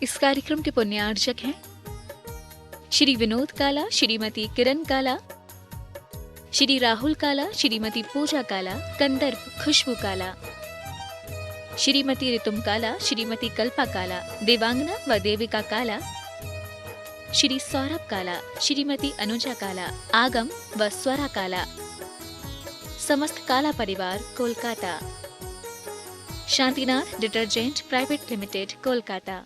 इस कार्यक्रम के पुण्यार्चक हैं श्री विनोद काला, श्रीमती किरण काला, श्री राहुल काला, श्रीमती पूजा काला, कंदर्प खुशबू काला, श्रीमती ऋतुम काला, श्रीमती कल्पा काला, देवांगना व देविका काला, श्री सौरभ काला, श्रीमती अनुजा काला, आगम व स्वरा काला, समस्त काला परिवार, Kolkata. Shantinath detergent private limited, Kolkata.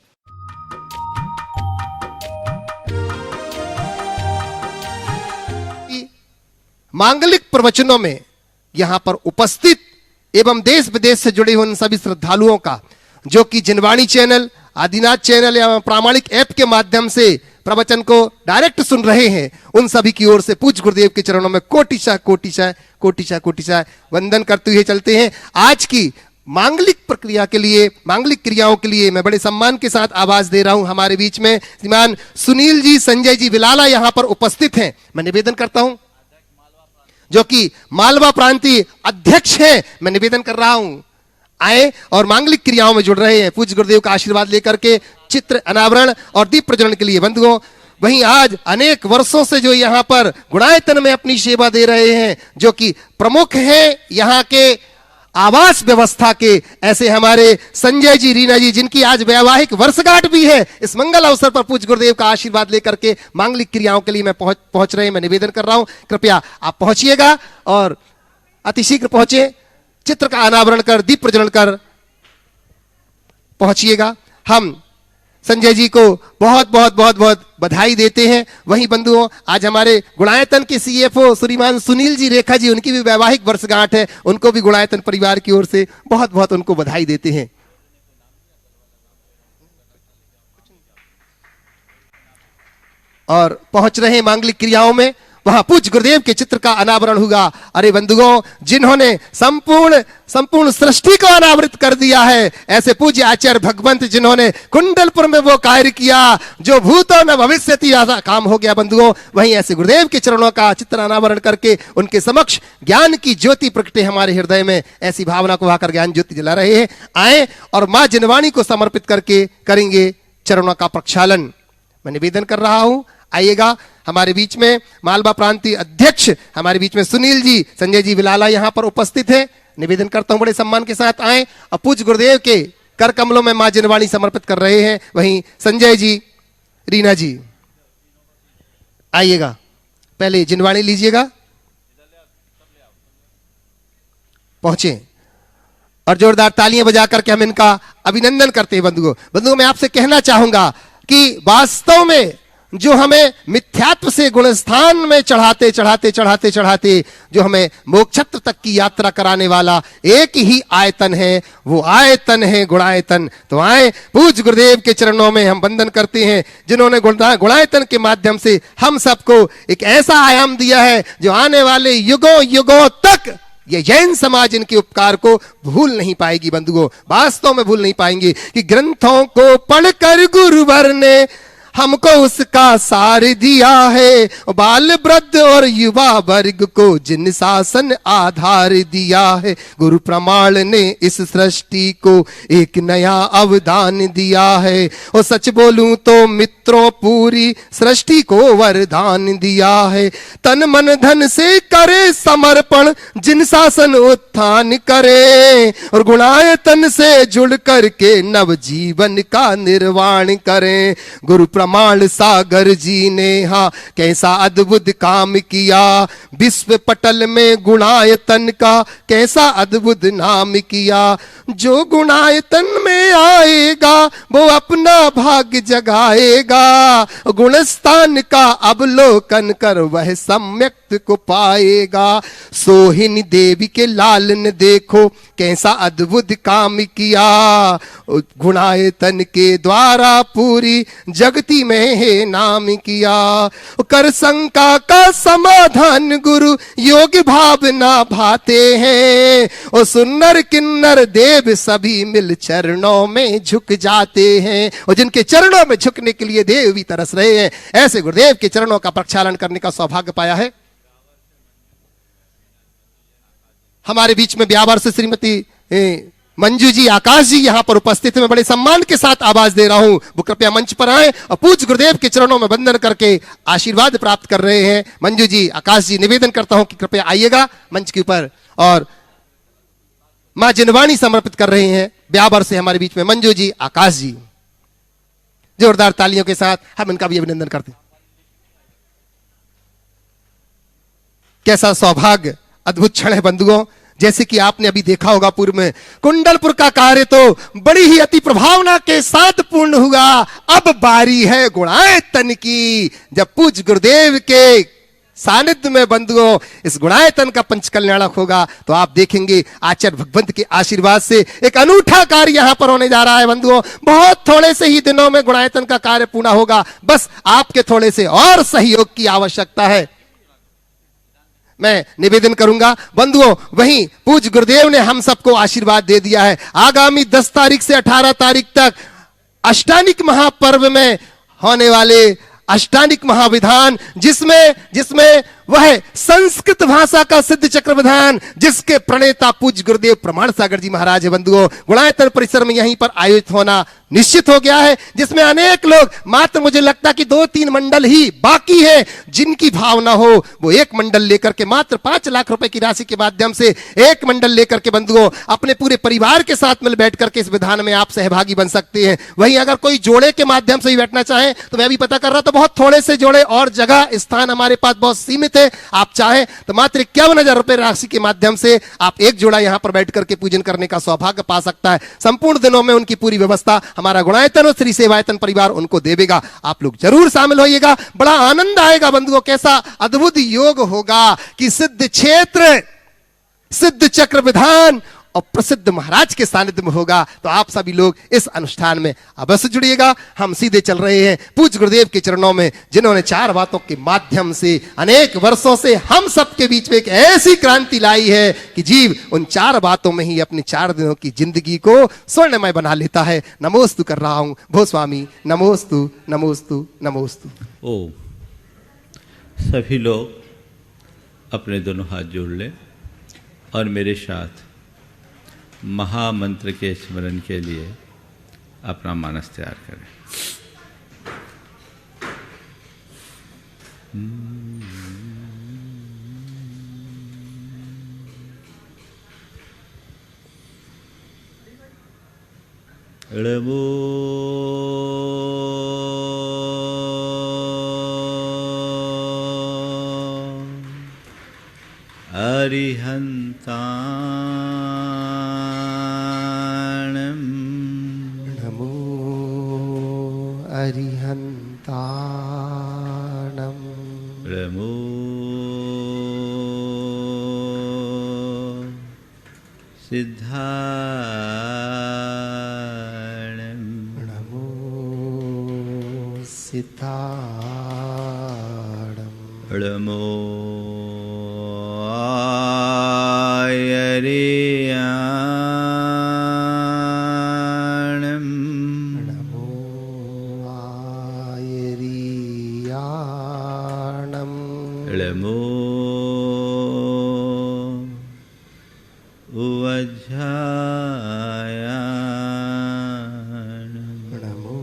मांगलिक प्रवचनों में यहाँ पर उपस्थित एवं देश विदेश से जुड़े हुए उन सभी श्रद्धालुओं का, जो कि जिनवाणी चैनल, आदिनाथ चैनल या प्रामाणिक ऐप के माध्यम से प्रवचन को डायरेक्ट सुन रहे हैं, उन सभी की ओर से पूज्य गुरुदेव के चरणों में कोटिशा कोटिशा कोटिशा कोटिशा वंदन करते हुए चलते हैं। आज की मांगलिक प्रक्रिया के लिए, मांगलिक क्रियाओं के लिए मैं बड़े सम्मान के साथ आवाज दे रहा हूं। हमारे बीच में श्रीमान सुनील जी, संजय जी विलाला यहाँ पर उपस्थित हैं। मैं निवेदन करता हूं, जो कि मालवा प्रांतीय अध्यक्ष हैं, मैं निवेदन कर रहा हूं आए और मांगलिक क्रियाओं में जुड़ रहे हैं। पूज्य गुरुदेव का आशीर्वाद लेकर के चित्र अनावरण और दीप प्रज्वलन के लिए बंधुओं, वहीं आज अनेक वर्षों से जो यहाँ पर गुणायतन में अपनी सेवा दे रहे हैं, जो कि प्रमुख हैं यहाँ के आवास व्यवस्था के, ऐसे हमारे संजय जी, रीना जी, जिनकी आज वैवाहिक वर्षगांठ भी है, इस मंगल अवसर पर पूज्य गुरुदेव का आशीर्वाद लेकर के मांगलिक क्रियाओं के लिए मैं पहुंच रहे हैं। मैं निवेदन कर रहा हूं, कृपया आप पहुंचिएगा और अतिशीघ्र पहुंचे, चित्र का अनावरण कर, दीप प्रज्वलन कर पहुंचिएगा। हम संजय जी को बहुत बहुत बहुत बहुत बधाई देते हैं। वहीं बंधुओं, आज हमारे गुणायतन के सीएफओ श्रीमान सुनील जी, रेखा जी, उनकी भी वैवाहिक वर्षगांठ है, उनको भी गुणायतन परिवार की ओर से बहुत बहुत उनको बधाई देते हैं। और पहुंच रहे मांगलिक क्रियाओं में, वहां पूज्य गुरुदेव के चित्र का अनावरण होगा। अरे बंधुओं, जिन्होंने संपूर्ण सृष्टि को अनावृत कर दिया है, ऐसे पूज्य आचार्य भगवंत, जिन्होंने कुंडलपुर में वो कार्य किया जो भूतों न भविष्यति काम हो गया बंधुओं, वहीं ऐसे गुरुदेव के चरणों का चित्र अनावरण करके उनके समक्ष ज्ञान की ज्योति प्रकटे हमारे हृदय में, ऐसी भावना को आकर ज्ञान ज्योति जला रहे हैं। आए और मां जिनवाणी को समर्पित करके करेंगे चरणों का प्रक्षालन। मैं निवेदन कर रहा हूं, आइएगा। हमारे बीच में मालवा प्रांतीय अध्यक्ष, हमारे बीच में सुनील जी, संजय जी विलाला यहाँ पर उपस्थित है। निवेदन करता हूं बड़े सम्मान के साथ आए और पूज्य गुरुदेव के कर कमलों में मां जिनवाणी समर्पित कर रहे हैं। वहीं संजय जी, रीना जी, आइएगा, पहले जिनवाणी लीजिएगा, पहुंचे और जोरदार तालियां बजा करके हम इनका अभिनंदन करते हैं। बंधुओं, मैं आपसे कहना चाहूंगा कि वास्तव में जो हमें मिथ्यात्व से गुणस्थान में चढ़ाते चढ़ाते चढ़ाते चढ़ाते जो हमें मोक्षत्र तक की यात्रा कराने वाला एक ही आयतन है, वो आयतन है गुणायतन। तो आए, पूज्य गुरुदेव के चरणों में हम वंदन करते हैं, जिन्होंने गुणायतन के माध्यम से हम सबको एक ऐसा आयाम दिया है जो आने वाले युगों युगों तक ये जैन समाज इनके उपकार को भूल नहीं पाएगी। बंधुओं, वास्तव में भूल नहीं पाएंगे कि ग्रंथों को पढ़कर गुरुवर ने हमको उसका सार दिया है, बाल वृद्ध और युवा वर्ग को जिन शासन आधार दिया है। गुरु प्रमाण ने इस सृष्टि को एक नया अवदान दिया है, और सच बोलूं तो मित्रों पूरी सृष्टि को वरदान दिया है। तन मन धन से करे समर्पण, जिन शासन उत्थान करे, और गुणायतन से जुड़ करके नव जीवन का निर्वाण करें। गुरु प्रमाण सागर जी ने हाँ कैसा अद्भुत काम किया, विश्व पटल में गुणायतन का कैसा अद्भुत नाम किया। जो गुणायतन में आएगा वो अपना भाग्य जगाएगा, गुणस्थान का अवलोकन कर वह सम्यक को पाएगा। सोहिनी देवी के लाल ने देखो कैसा अद्भुत काम किया, गुणायतन के द्वारा पूरी जगती में है नाम किया। कर शंका का समाधान गुरु योग भावना भाते हैं, और सुन्नर किन्नर देव सभी मिल चरणों में झुक जाते हैं, और जिनके चरणों में झुकने के लिए देव भी तरस रहे हैं, ऐसे गुरुदेव के चरणों का प्रक्षालन करने का सौभाग्य पाया है। हमारे बीच में ब्यावर से श्रीमती मंजू जी, आकाश जी यहाँ पर उपस्थित हैं, मैं बड़े सम्मान के साथ आवाज दे रहा हूं, वो कृपया मंच पर आए और पूज्य गुरुदेव के चरणों में वंदन करके आशीर्वाद प्राप्त कर रहे हैं। मंजू जी, आकाश जी, निवेदन करता हूं कि कृपया आइएगा मंच के ऊपर और मां जिनवाणी समर्पित कर रहे हैं ब्यावर से हमारे बीच में। मंजू जी, आकाश जी, जोरदार तालियों के साथ हम इनका भी अभिनंदन करते हैं। कैसा सौभाग्य, अद्भुत क्षण है बंधुओं। जैसे कि आपने अभी देखा होगा पूर्व में, कुंडलपुर का कार्य तो बड़ी ही अति प्रभावना के साथ पूर्ण हुआ। अब बारी है गुणायतन की। जब पूज्य गुरुदेव के सानिध्य में बंधुओं इस गुणायतन का पंच कल्याणक होगा तो आप देखेंगे आचार्य भगवंत के आशीर्वाद से एक अनूठा कार्य यहां पर होने जा रहा है बंधुओं। बहुत थोड़े से ही दिनों में गुणायतन का कार्य पूर्ण होगा, बस आपके थोड़े से और सहयोग की आवश्यकता है। मैं निवेदन करूंगा बंधुओं, वहीं पूज्य गुरुदेव ने हम सबको आशीर्वाद दे दिया है। आगामी 10 तारीख से 18 तारीख तक अष्टानिक महापर्व में होने वाले अष्टानिक महाविधान, जिसमें वह संस्कृत भाषा का सिद्ध चक्र विधान, जिसके प्रणेता पूज्य गुरुदेव प्रमाण सागर जी महाराज है बंधुओं, गुणायतन परिसर में यहीं पर आयोजित होना निश्चित हो गया है। जिसमें अनेक लोग, मात्र मुझे लगता कि 2-3 मंडल ही बाकी है जिनकी भावना हो वो एक मंडल लेकर के मात्र 5 लाख रुपए की राशि के माध्यम से एक मंडल लेकर के बंधुओं अपने पूरे परिवार के साथ मिल बैठ करके इस विधान में आप सहभागी बन सकते हैं। वहीं अगर कोई जोड़े के माध्यम से भी बैठना चाहे तो मैं भी पता कर रहा था, बहुत थोड़े से जोड़े और जगह स्थान हमारे पास बहुत सीमित है। आप चाहें तो मात्र 51,000 रुपए राशि के माध्यम से आप एक जोड़ा यहां पर बैठ करके पूजन करने का सौभाग्य पा सकता है। संपूर्ण दिनों में उनकी पूरी व्यवस्था हमारा गुणायतन और श्री सेवायतन परिवार उनको देवेगा। आप लोग जरूर शामिल होइएगा, बड़ा आनंद आएगा बंधुओं। कैसा अद्भुत योग होगा कि सिद्ध क्षेत्र, सिद्ध चक्र विधान और प्रसिद्ध महाराज के सानिध्य में होगा। तो आप सभी लोग इस अनुष्ठान में अवश्य जुड़िएगा। हम सीधे चल रहे हैं पूज्य गुरुदेव के चरणों में, जिन्होंने 4 बातों के माध्यम से अनेक वर्षों से हम सबके बीच में एक ऐसी क्रांति लाई है कि जीव उन 4 बातों में ही अपने 4 दिनों की जिंदगी को स्वर्णमय बना लेता है। नमोस्तु कर रहा हूं भो स्वामी, नमोस्तु नमोस्तु नमोस्तु। ओ सभी लोग अपने दोनों हाथ जोड़ लें और मेरे साथ महामंत्र के स्मरण के लिए अपना मानस तैयार करें। ळमो अरिहंता अरिहंताणं ळमो सिद्धाणं नमो सिद्धाणं ळमो आयर्याणं नमो आयर्याणं ळमो उवज्झायाणं नमो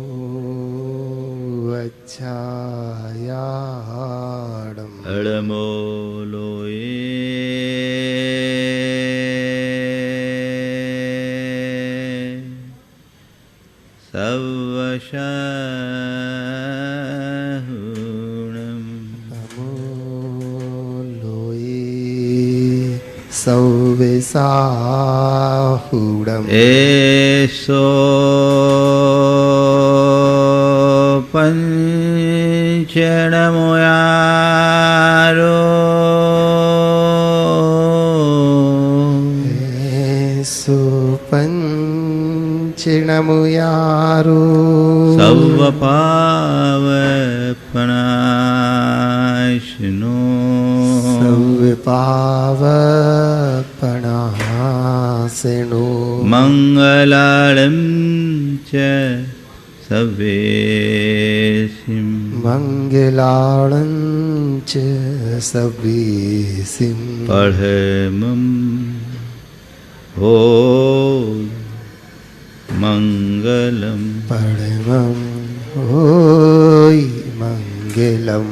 वज्झायाणं ळमो लोये सवशाहुणं नमो लोये सौविसाहुणम् एषो पंचणमुयारो सुपंचणमुयारो सवपावपनाशनो सविपावपनासिनो मंगलालं च सवेसिं मंगलाणं च सवेसिं पढ़मं हो मंगलम। परमं होई मंगलम।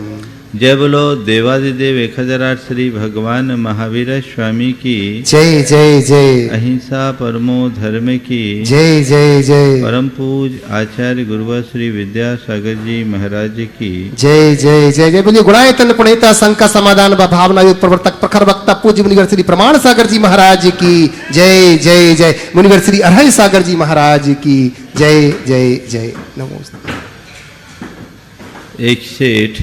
जय बोलो देवादिदेव 1008 श्री भगवान महावीर स्वामी की जय जय जय। अहिंसा परमो धर्म की जय जय जय। परम पूज आचार्य गुरुवर श्री विद्यासागर जी महाराज की जय जय जय जय। बोलिए गुणायतन पुणेता शंका समाधान व भावना युक्त प्रवर्तक प्रखर वक्ता पूज्य मुनिवर श्री प्रमाण सागर जी महाराज की जय जय जय। मुनिवर श्री अरहय सागर जी महाराज की जय जय जय। नमोस्तुते। एक सेठ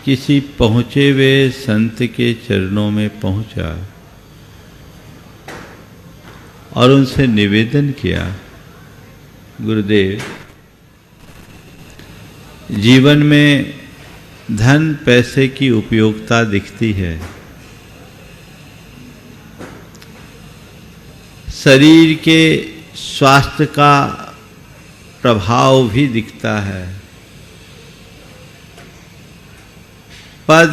किसी पहुंचे हुए संत के चरणों में पहुंचा और उनसे निवेदन किया, गुरुदेव, जीवन में धन पैसे की उपयोगिता दिखती है, शरीर के स्वास्थ्य का प्रभाव भी दिखता है, पद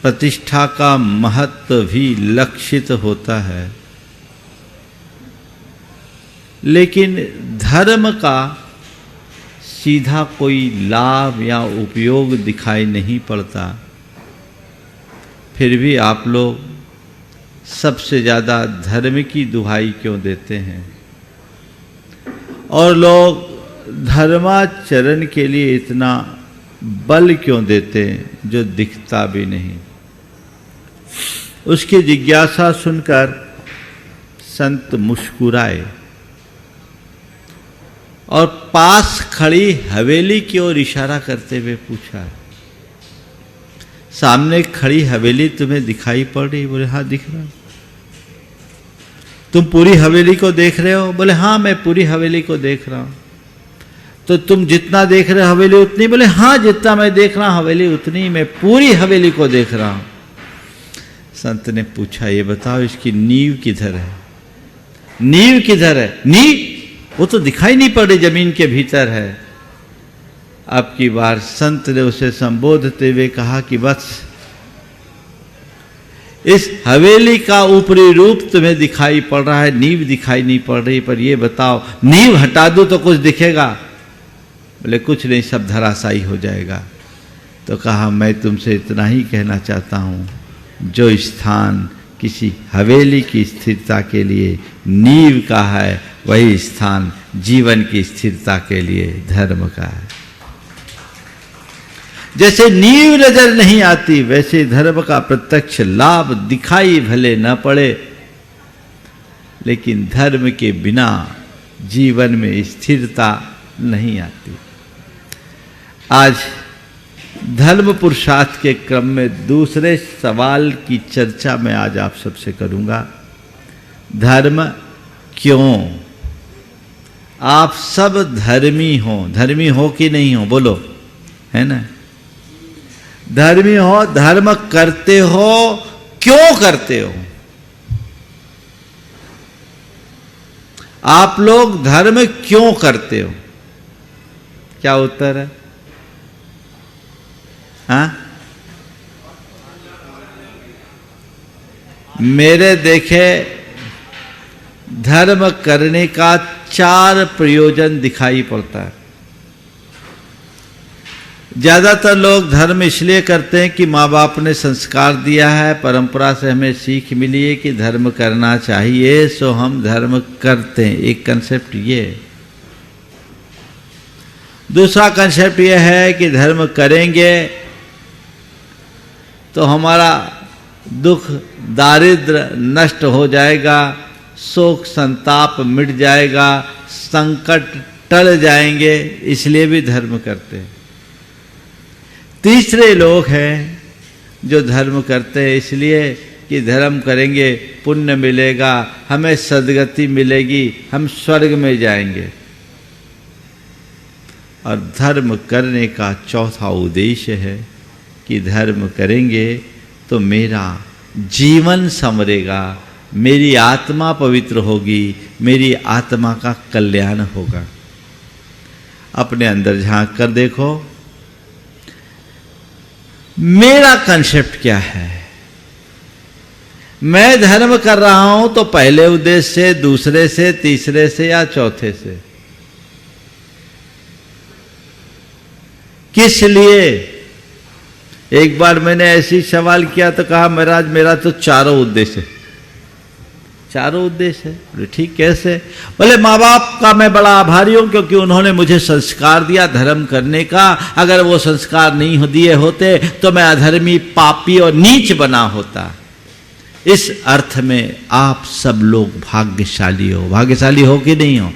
प्रतिष्ठा का महत्व भी लक्षित होता है, लेकिन धर्म का सीधा कोई लाभ या उपयोग दिखाई नहीं पड़ता। फिर भी आप लोग सबसे ज़्यादा धर्म की दुहाई क्यों देते हैं और लोग धर्माचरण के लिए इतना बल क्यों देते हैं जो दिखता भी नहीं। उसकी जिज्ञासा सुनकर संत मुस्कुराए और पास खड़ी हवेली की ओर इशारा करते हुए पूछा, सामने खड़ी हवेली तुम्हें दिखाई पड़ रही? बोले हाँ दिख रहा। तुम पूरी हवेली को देख रहे हो? बोले हाँ मैं पूरी हवेली को देख रहा हूं। तो तुम जितना देख रहे हो हवेली उतनी? बोले हाँ जितना मैं देख रहा हूं हवेली उतनी, मैं पूरी हवेली को देख रहा हूं। संत ने पूछा, ये बताओ इसकी नींव किधर है? नींव किधर है? नींव वो तो दिखाई नहीं पड़ रही, जमीन के भीतर है। अब की बार संत ने उसे संबोधते हुए कहा कि बस इस हवेली का ऊपरी रूप तुम्हें दिखाई पड़ रहा है, नींव दिखाई नहीं पड़ रही, पर ये बताओ नींव हटा दो तो कुछ दिखेगा? बोले कुछ नहीं, सब धराशायी हो जाएगा। तो कहा मैं तुमसे इतना ही कहना चाहता हूँ, जो स्थान किसी हवेली की स्थिरता के लिए नींव का है, वही स्थान जीवन की स्थिरता के लिए धर्म का है। जैसे नींव नजर नहीं आती, वैसे धर्म का प्रत्यक्ष लाभ दिखाई भले न पड़े, लेकिन धर्म के बिना जीवन में स्थिरता नहीं आती। आज धर्म पुरुषार्थ के क्रम में दूसरे सवाल की चर्चा मैं आज आप सबसे करूंगा। धर्म क्यों? आप सब धर्मी हो कि नहीं हो? बोलो, है ना? धर्मी हो, धर्म करते हो, क्यों करते हो? आप लोग धर्म क्यों करते हो? क्या उत्तर है? हाँ? मेरे देखे धर्म करने का 4 प्रयोजन दिखाई पड़ता है। ज्यादातर लोग धर्म इसलिए करते हैं कि माँ बाप ने संस्कार दिया है, परंपरा से हमें सीख मिली है कि धर्म करना चाहिए, सो हम धर्म करते हैं। एक कंसेप्ट ये। दूसरा कंसेप्ट यह है कि धर्म करेंगे तो हमारा दुख दारिद्र नष्ट हो जाएगा, शोक संताप मिट जाएगा, संकट टल जाएंगे, इसलिए भी धर्म करते हैं। तीसरे लोग हैं जो धर्म करते हैं इसलिए कि धर्म करेंगे पुण्य मिलेगा, हमें सद्गति मिलेगी, हम स्वर्ग में जाएंगे। और धर्म करने का चौथा उद्देश्य है कि धर्म करेंगे तो मेरा जीवन संवरेगा, मेरी आत्मा पवित्र होगी, मेरी आत्मा का कल्याण होगा। अपने अंदर झांक कर देखो, मेरा कंसेप्ट क्या है? मैं धर्म कर रहा हूं तो पहले उद्देश्य से, दूसरे से, तीसरे से या चौथे से? किस लिए? एक बार मैंने ऐसी सवाल किया तो कहा महाराज मेरा तो चारों उद्देश्य है। चारों उद्देश्य है? बोले ठीक, कैसे? बोले माँ बाप का मैं बड़ा आभारी हूं क्योंकि उन्होंने मुझे संस्कार दिया धर्म करने का। अगर वो संस्कार नहीं दिए होते तो मैं अधर्मी, पापी और नीच बना होता। इस अर्थ में आप सब लोग भाग्यशाली हो। भाग्यशाली हो कि नहीं हो?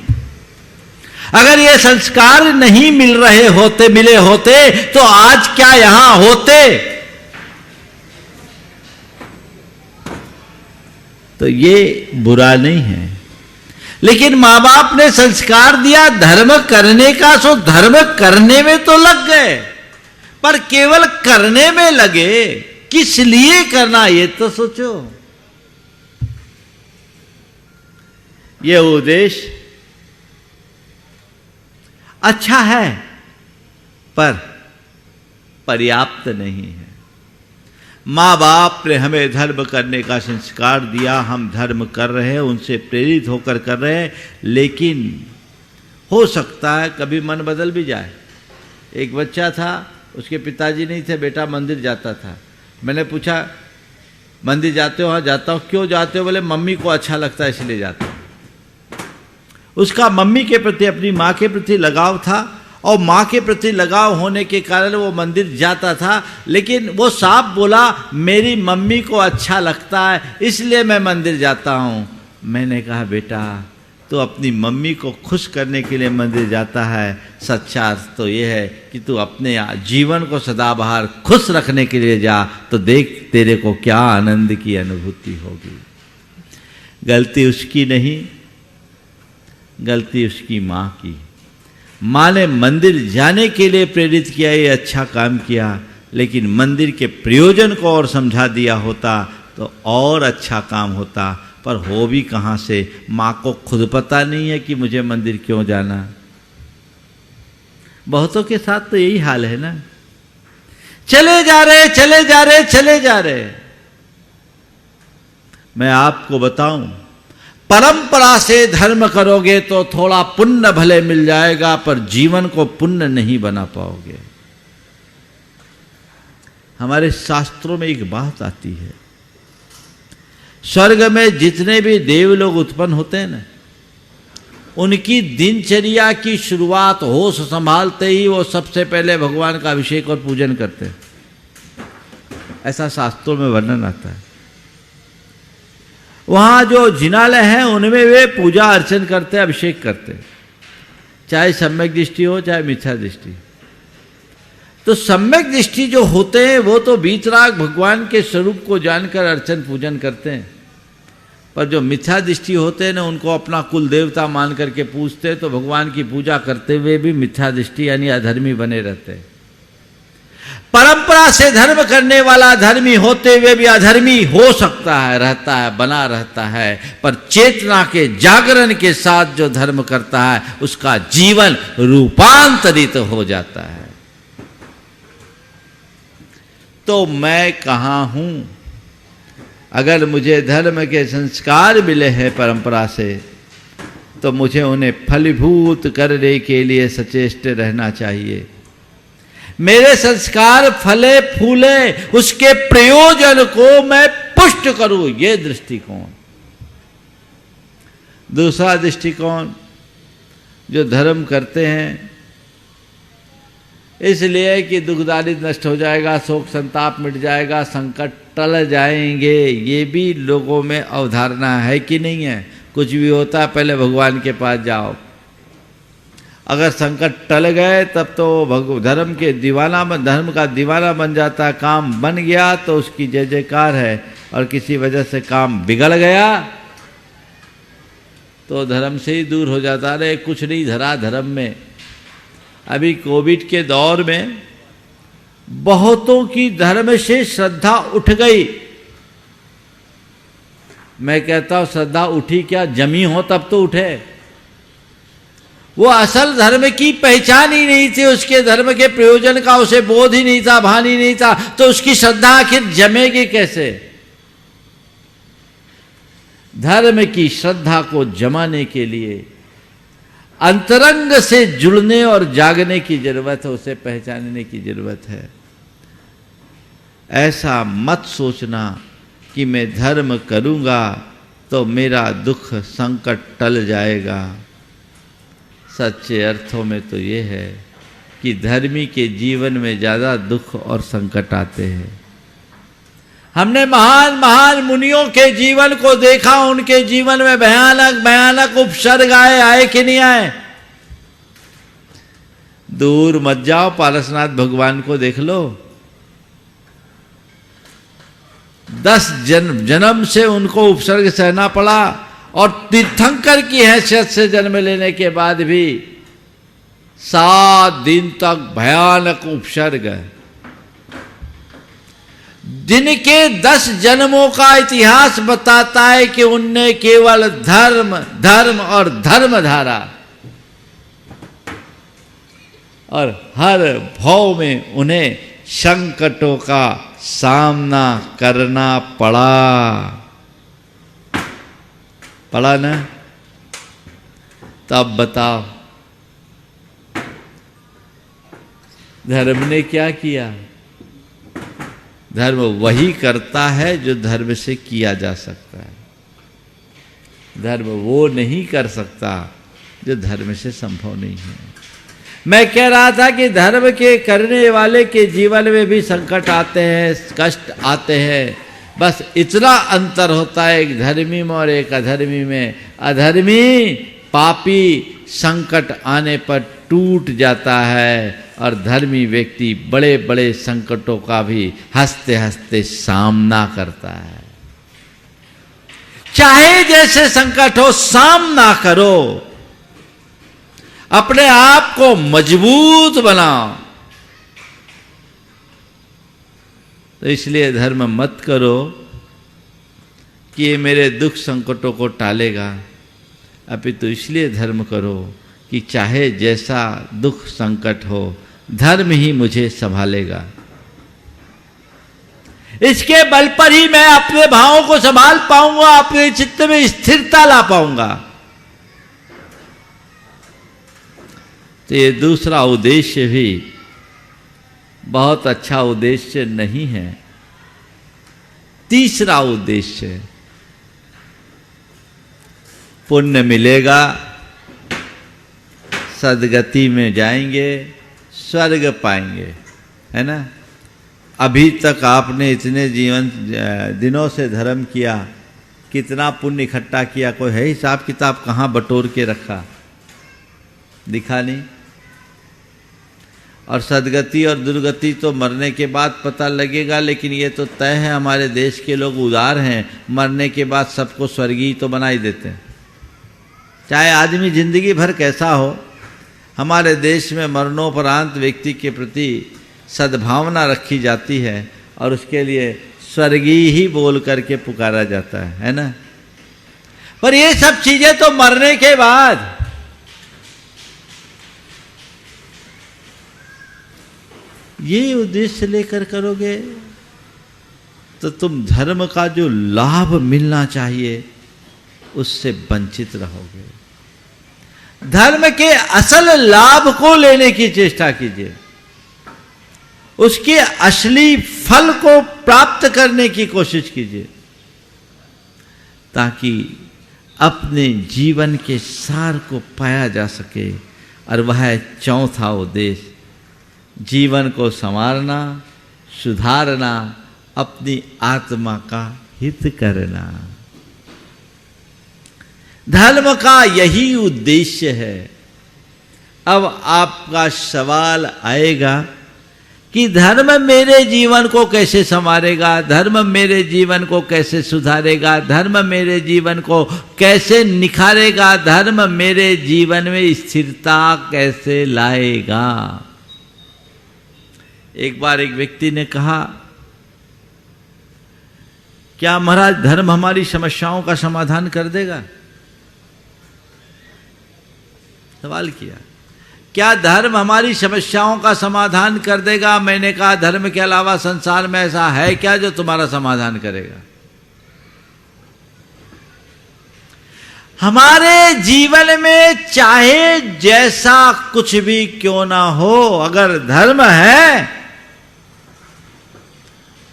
अगर ये संस्कार नहीं मिले होते तो आज क्या यहां होते? तो ये बुरा नहीं है, लेकिन मां बाप ने संस्कार दिया धर्म करने का, सो धर्म करने में तो लग गए, पर केवल करने में लगे, किस लिए करना ये तो सोचो। ये उद्देश्य अच्छा है पर पर्याप्त नहीं है। माँ बाप ने हमें धर्म करने का संस्कार दिया, हम धर्म कर रहे हैं, उनसे प्रेरित होकर कर रहे हैं, लेकिन हो सकता है कभी मन बदल भी जाए। एक बच्चा था, उसके पिताजी नहीं थे, बेटा मंदिर जाता था। मैंने पूछा मंदिर जाते हो? हाँ जाता हूँ। क्यों जाते हो? बोले मम्मी को अच्छा लगता है इसलिए जाता हूँ। उसका मम्मी के प्रति, अपनी माँ के प्रति लगाव था और माँ के प्रति लगाव होने के कारण वो मंदिर जाता था, लेकिन वो साफ बोला मेरी मम्मी को अच्छा लगता है इसलिए मैं मंदिर जाता हूँ। मैंने कहा बेटा तो अपनी मम्मी को खुश करने के लिए मंदिर जाता है, सच्चा अर्थ तो ये है कि तू अपने जीवन को सदाबहार खुश रखने के लिए जा, तो देख तेरे को क्या आनंद की अनुभूति होगी। गलती उसकी नहीं, गलती उसकी माँ की। माँ ने मंदिर जाने के लिए प्रेरित किया, ये अच्छा काम किया, लेकिन मंदिर के प्रयोजन को और समझा दिया होता तो और अच्छा काम होता। पर हो भी कहाँ से? माँ को खुद पता नहीं है कि मुझे मंदिर क्यों जाना। बहुतों के साथ तो यही हाल है ना, चले जा रहे चले जा रहे चले जा रहे। मैं आपको बताऊं, परंपरा से धर्म करोगे तो थोड़ा पुण्य भले मिल जाएगा, पर जीवन को पुण्य नहीं बना पाओगे। हमारे शास्त्रों में एक बात आती है, स्वर्ग में जितने भी देव लोग उत्पन्न होते हैं ना, उनकी दिनचर्या की शुरुआत होश संभालते ही वो सबसे पहले भगवान का अभिषेक और पूजन करते हैं। ऐसा शास्त्रों में वर्णन आता है। वहां जो जिनालय हैं उनमें वे पूजा अर्चन करते, अभिषेक करते, चाहे सम्यक दृष्टि हो चाहे मिथ्या दृष्टि। तो सम्यक दृष्टि जो होते हैं वो तो बीतराग भगवान के स्वरूप को जानकर अर्चन पूजन करते हैं, पर जो मिथ्या दृष्टि होते हैं ना, उनको अपना कुल देवता मान करके पूजते हैं, तो भगवान की पूजा करते हुए भी मिथ्या दृष्टि यानी अधर्मी बने रहते हैं। परंपरा से धर्म करने वाला धर्मी होते हुए भी अधर्मी हो सकता है, रहता है, बना रहता है, पर चेतना के जागरण के साथ जो धर्म करता है उसका जीवन रूपांतरित हो जाता है। तो मैं कहाँ हूं? अगर मुझे धर्म के संस्कार मिले हैं परंपरा से, तो मुझे उन्हें फलीभूत करने के लिए सचेष्ट रहना चाहिए। मेरे संस्कार फले फूले, उसके प्रयोजन को मैं पुष्ट करूं, ये दृष्टिकोण। दूसरा दृष्टिकोण, जो धर्म करते हैं इसलिए कि दुख दारिद्र नष्ट हो जाएगा, शोक संताप मिट जाएगा, संकट टल जाएंगे, ये भी लोगों में अवधारणा है कि नहीं है? कुछ भी होता है पहले भगवान के पास जाओ, अगर संकट टल गए तब तो धर्म का दीवाना बन जाता है। काम बन गया तो उसकी जय जयकार है, और किसी वजह से काम बिगड़ गया तो धर्म से ही दूर हो जाता है। कुछ नहीं धरा धर्म में। अभी कोविड के दौर में बहुतों की धर्म से श्रद्धा उठ गई। मैं कहता हूं श्रद्धा उठी क्या, जमी हो तब तो उठे। वो असल धर्म की पहचान ही नहीं थी, उसके धर्म के प्रयोजन का उसे बोध ही नहीं था, भान ही नहीं था, तो उसकी श्रद्धा आखिर जमेगी कैसे? धर्म की श्रद्धा को जमाने के लिए अंतरंग से जुड़ने और जागने की जरूरत है, उसे पहचानने की जरूरत है। ऐसा मत सोचना कि मैं धर्म करूंगा तो मेरा दुख संकट टल जाएगा। सच्चे अर्थों में तो ये है कि धर्मी के जीवन में ज़्यादा दुख और संकट आते हैं। हमने महान महान मुनियों के जीवन को देखा, उनके जीवन में भयानक भयानक उपसर्ग आए कि नहीं आए? दूर मत जाओ, पारसनाथ भगवान को देख लो। 10 जन्म से उनको उपसर्ग सहना पड़ा और तीर्थंकर की हैसियत से जन्म लेने के बाद भी 7 दिन तक भयानक उपसर्ग। जिनके 10 जन्मों का इतिहास बताता है कि उनने केवल धर्म धर्म और धर्म धारा, और हर भाव में उन्हें संकटों का सामना करना पड़ा ना। तब बताओ धर्म ने क्या किया? धर्म वही करता है जो धर्म से किया जा सकता है। धर्म वो नहीं कर सकता जो धर्म से संभव नहीं है। मैं कह रहा था कि धर्म के करने वाले के जीवन में भी संकट आते हैं, कष्ट आते हैं, बस इतना अंतर होता है एक धर्मी में और एक अधर्मी में। अधर्मी पापी संकट आने पर टूट जाता है और धर्मी व्यक्ति बड़े बड़े संकटों का भी हंसते हंसते सामना करता है। चाहे जैसे संकट हो, सामना करो, अपने आप को मजबूत बनाओ। तो इसलिए धर्म मत करो कि ये मेरे दुख संकटों को टालेगा, अपितु इसलिए धर्म करो कि चाहे जैसा दुख संकट हो, धर्म ही मुझे संभालेगा। इसके बल पर ही मैं अपने भावों को संभाल पाऊंगा, अपने चित्त में स्थिरता ला पाऊंगा। तो ये दूसरा उद्देश्य भी बहुत अच्छा उद्देश्य नहीं है। तीसरा उद्देश्य, पुण्य मिलेगा, सदगति में जाएंगे, स्वर्ग पाएंगे, है ना। अभी तक आपने इतने दिनों से धर्म किया, कितना पुण्य इकट्ठा किया, कोई है हिसाब किताब? कहाँ बटोर के रखा? दिखा नहीं। और सदगति और दुर्गति तो मरने के बाद पता लगेगा, लेकिन ये तो तय है, हमारे देश के लोग उदार हैं, मरने के बाद सबको स्वर्गीय तो बना ही देते हैं। चाहे आदमी जिंदगी भर कैसा हो, हमारे देश में मरणोपरांत व्यक्ति के प्रति सद्भावना रखी जाती है और उसके लिए स्वर्गीय ही बोल करके पुकारा जाता है ना। पर ये सब चीजें तो मरने के बाद। ये उद्देश्य लेकर करोगे तो तुम धर्म का जो लाभ मिलना चाहिए उससे वंचित रहोगे। धर्म के असल लाभ को लेने की चेष्टा कीजिए, उसके असली फल को प्राप्त करने की कोशिश कीजिए, ताकि अपने जीवन के सार को पाया जा सके। और वह है चौथा उद्देश्य, जीवन को संवारना, सुधारना, अपनी आत्मा का हित करना। धर्म का यही उद्देश्य है। अब आपका सवाल आएगा कि धर्म मेरे जीवन को कैसे संवारेगा, धर्म मेरे जीवन को कैसे सुधारेगा, धर्म मेरे जीवन को कैसे निखारेगा, धर्म मेरे जीवन में स्थिरता कैसे लाएगा। एक बार एक व्यक्ति ने कहा, क्या महाराज धर्म हमारी समस्याओं का समाधान कर देगा? सवाल किया, क्या धर्म हमारी समस्याओं का समाधान कर देगा? मैंने कहा, धर्म के अलावा संसार में ऐसा है क्या जो तुम्हारा समाधान करेगा? हमारे जीवन में चाहे जैसा कुछ भी क्यों ना हो, अगर धर्म है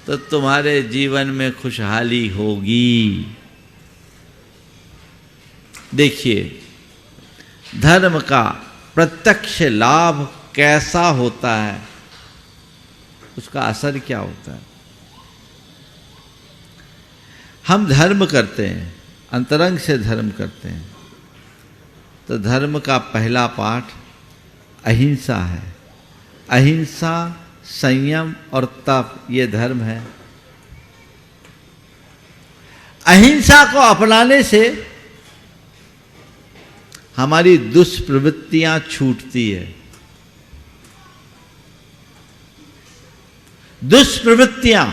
तो तुम्हारे जीवन में खुशहाली होगी। देखिए, धर्म का प्रत्यक्ष लाभ कैसा होता है, उसका असर क्या होता है। हम धर्म करते हैं, अंतरंग से धर्म करते हैं, तो धर्म का पहला पाठ अहिंसा है। अहिंसा, संयम और तप, ये धर्म है। अहिंसा को अपनाने से हमारी दुष्प्रवृत्तियां छूटती है। दुष्प्रवृत्तियां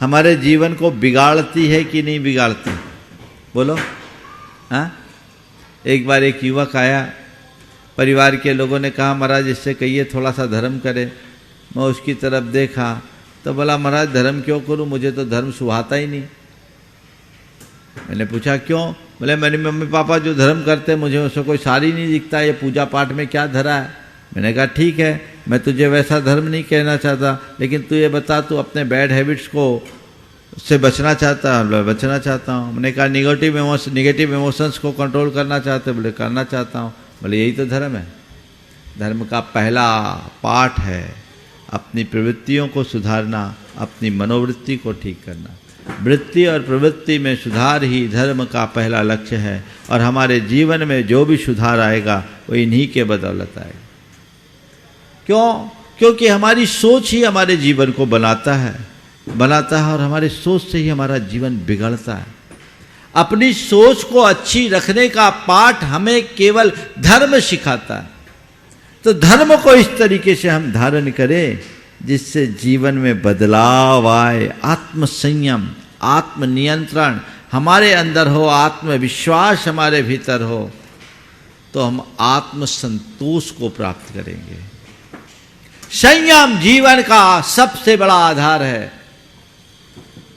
हमारे जीवन को बिगाड़ती है कि नहीं बिगाड़ती, बोलो। हाँ, एक बार एक युवक आया, परिवार के लोगों ने कहा महाराज इससे कहिए थोड़ा सा धर्म करे। मैं उसकी तरफ देखा तो बोला महाराज धर्म क्यों करूं, मुझे तो धर्म सुहाता ही नहीं। मैंने पूछा क्यों? बोले मेरे मम्मी पापा जो धर्म करते हैं मुझे उससे कोई सार ही नहीं दिखता, ये पूजा पाठ में क्या धरा है। मैंने कहा ठीक है, मैं तुझे वैसा धर्म नहीं कहना चाहता, लेकिन तू ये बता तू अपने बैड हैबिट्स को से बचना चाहता है? बचना चाहता हूँ। मैंने कहा निगेटिव इमोशंस को कंट्रोल करना चाहते? बोले करना चाहता हूँ। बोले यही तो धर्म है। धर्म का पहला पाठ है अपनी प्रवृत्तियों को सुधारना, अपनी मनोवृत्ति को ठीक करना। वृत्ति और प्रवृत्ति में सुधार ही धर्म का पहला लक्ष्य है, और हमारे जीवन में जो भी सुधार आएगा वो इन्हीं के बदौलत आएगा। क्यों? क्योंकि हमारी सोच ही हमारे जीवन को बनाता है, और हमारे सोच से ही हमारा जीवन बिगड़ता है। अपनी सोच को अच्छी रखने का पाठ हमें केवल धर्म सिखाता है। तो धर्म को इस तरीके से हम धारण करें जिससे जीवन में बदलाव आए, आत्मसंयम, आत्मनियंत्रण हमारे अंदर हो, आत्मविश्वास हमारे भीतर हो, तो हम आत्मसंतोष को प्राप्त करेंगे। संयम जीवन का सबसे बड़ा आधार है,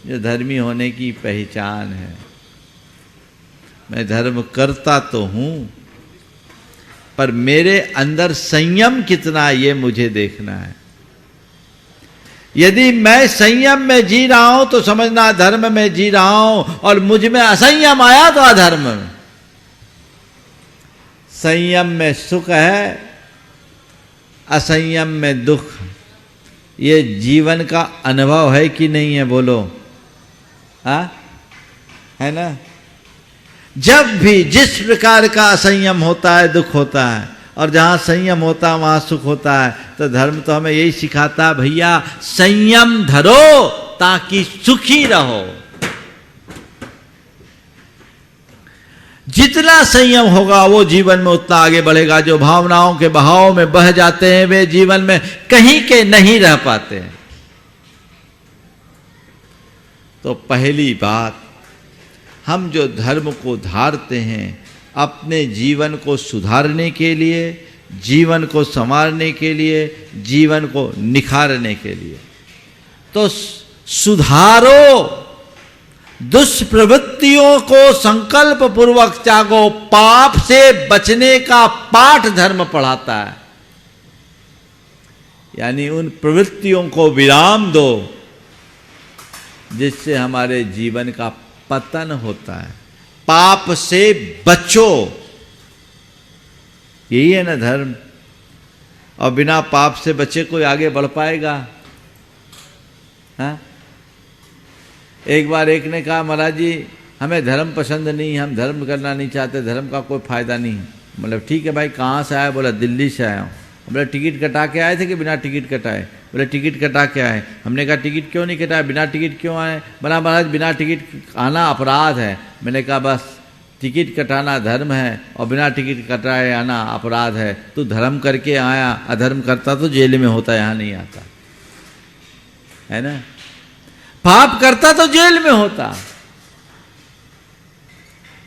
जो धर्मी होने की पहचान है। मैं धर्म करता तो हूं, पर मेरे अंदर संयम कितना ये मुझे देखना है। यदि मैं संयम में जी रहा हूं तो समझना धर्म में जी रहा हूं, और मुझ में असंयम आया तो अधर्म में। संयम में सुख है, असंयम में दुख। ये जीवन का अनुभव है कि नहीं है, बोलो। हाँ, है ना? जब भी जिस प्रकार का असंयम होता है दुख होता है, और जहां संयम होता है वहां सुख होता है। तो धर्म तो हमें यही सिखाता है, भैया संयम धरो ताकि सुखी रहो। जितना संयम होगा वो जीवन में उतना आगे बढ़ेगा। जो भावनाओं के बहाव में बह जाते हैं वे जीवन में कहीं के नहीं रह पाते हैं। तो पहली बात, हम जो धर्म को धारते हैं अपने जीवन को सुधारने के लिए, जीवन को संवारने के लिए, जीवन को निखारने के लिए, तो सुधारो, दुष्प्रवृत्तियों को संकल्प पूर्वक त्यागो। पाप से बचने का पाठ धर्म पढ़ाता है। यानी उन प्रवृत्तियों को विराम दो जिससे हमारे जीवन का पतन होता है। पाप से बचो, यही है ना धर्म। और बिना पाप से बचे कोई आगे बढ़ पाएगा? हाँ? एक बार एक ने कहा महाराज जी हमें धर्म पसंद नहीं, हम धर्म करना नहीं चाहते, धर्म का कोई फायदा नहीं। मतलब ठीक है भाई, कहाँ से आया? बोला दिल्ली से आया हूँ। बोला टिकट कटा के आए थे कि बिना टिकट कटाए? बोले टिकट कटा के आए। हमने कहा टिकट क्यों नहीं कटाया, बिना टिकट क्यों आए? बोला महाराज बिना टिकट आना अपराध है। मैंने कहा बस टिकट कटाना धर्म है और बिना टिकट कटाए आना अपराध है। तू धर्म करके आया, अधर्म करता तो जेल में होता, यहाँ नहीं आता, है ना? पाप करता तो जेल में होता।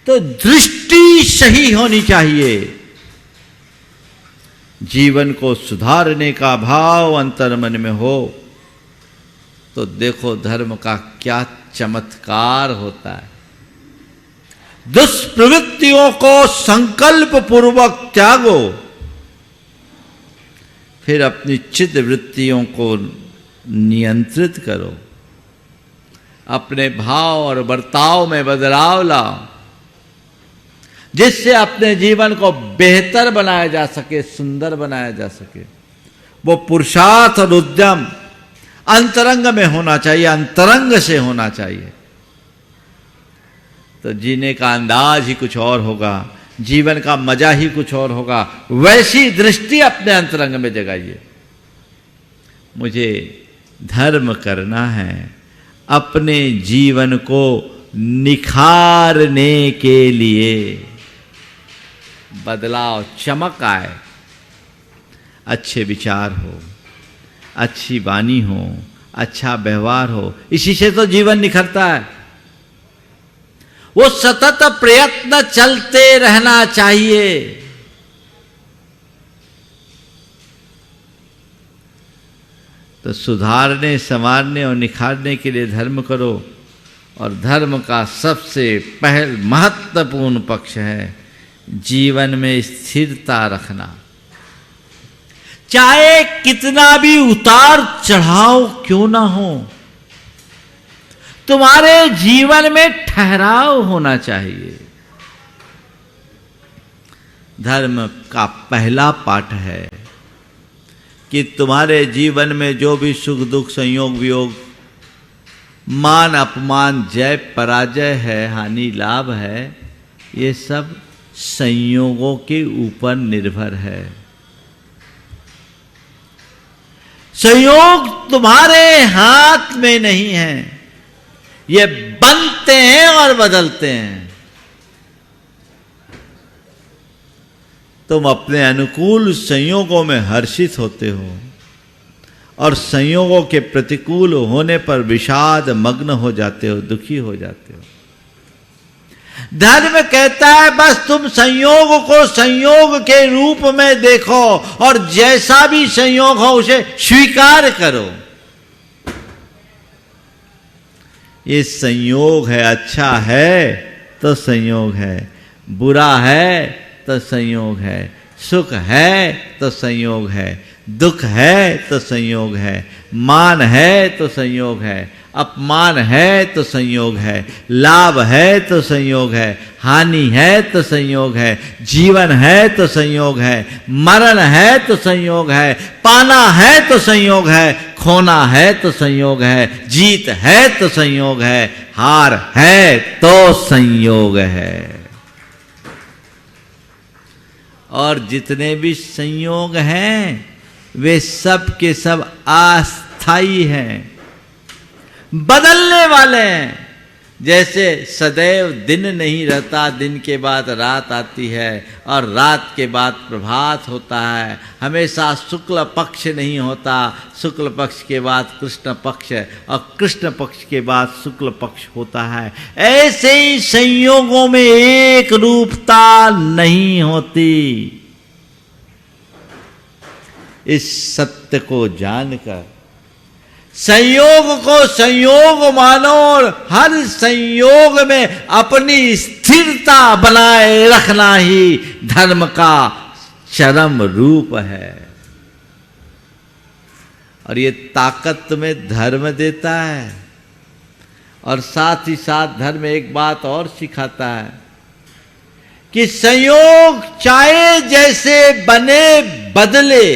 तो दृष्टि सही होनी चाहिए। जीवन को सुधारने का भाव अंतर मन में हो तो देखो धर्म का क्या चमत्कार होता है। दुष्प्रवृत्तियों को संकल्प पूर्वक त्यागो, फिर अपनी चित्त वृत्तियों को नियंत्रित करो, अपने भाव और बर्ताव में बदलाव लाओ, जिससे अपने जीवन को बेहतर बनाया जा सके, सुंदर बनाया जा सके। वो पुरुषार्थ और उद्यम अंतरंग में होना चाहिए, अंतरंग से होना चाहिए, तो जीने का अंदाज ही कुछ और होगा, जीवन का मजा ही कुछ और होगा। वैसी दृष्टि अपने अंतरंग में जगाइए। मुझे धर्म करना है, अपने जीवन को निखारने के लिए बदलाव, चमक आए, अच्छे विचार हो, अच्छी वाणी हो, अच्छा व्यवहार हो, इसी से तो जीवन निखरता है। वो सतत प्रयत्न चलते रहना चाहिए। तो सुधारने, संवारने और निखारने के लिए धर्म करो, और धर्म का सबसे पहल महत्वपूर्ण पक्ष है जीवन में स्थिरता रखना। चाहे कितना भी उतार चढ़ाव क्यों ना हो, तुम्हारे जीवन में ठहराव होना चाहिए। धर्म का पहला पाठ है कि तुम्हारे जीवन में जो भी सुख दुख, संयोग वियोग, मान अपमान, जय पराजय है, हानि लाभ है, ये सब संयोगों के ऊपर निर्भर है। संयोग तुम्हारे हाथ में नहीं है, ये बनते हैं और बदलते हैं। तुम अपने अनुकूल संयोगों में हर्षित होते हो और संयोगों के प्रतिकूल होने पर विषाद मग्न हो जाते हो, दुखी हो जाते हो। धर्म कहता है बस तुम संयोग को संयोग के रूप में देखो और जैसा भी संयोग हो उसे स्वीकार करो। ये संयोग है, अच्छा है तो संयोग है, बुरा है तो संयोग है, सुख है तो संयोग है, दुख है तो संयोग है, मान है तो संयोग है, अपमान है तो संयोग है, लाभ है तो संयोग है, हानि है तो संयोग है, जीवन है तो संयोग है, मरण है तो संयोग है, पाना है तो संयोग है, खोना है तो संयोग है, जीत है तो संयोग है, हार है तो संयोग है। और जितने भी संयोग हैं वे सब के सब अस्थायी हैं, बदलने वाले हैं। जैसे सदैव दिन नहीं रहता, दिन के बाद रात आती है और रात के बाद प्रभात होता है, हमेशा शुक्ल पक्ष नहीं होता, शुक्ल पक्ष के बाद कृष्ण पक्ष और कृष्ण पक्ष के बाद शुक्ल पक्ष होता है। ऐसे ही संयोगों में एक रूपता नहीं होती। इस सत्य को जानकर संयोग को संयोग मानो और हर संयोग में अपनी स्थिरता बनाए रखना ही धर्म का चरम रूप है। और ये ताकत तुम्हें धर्म देता है। और साथ ही साथ धर्म एक बात और सिखाता है कि संयोग चाहे जैसे बने बदले,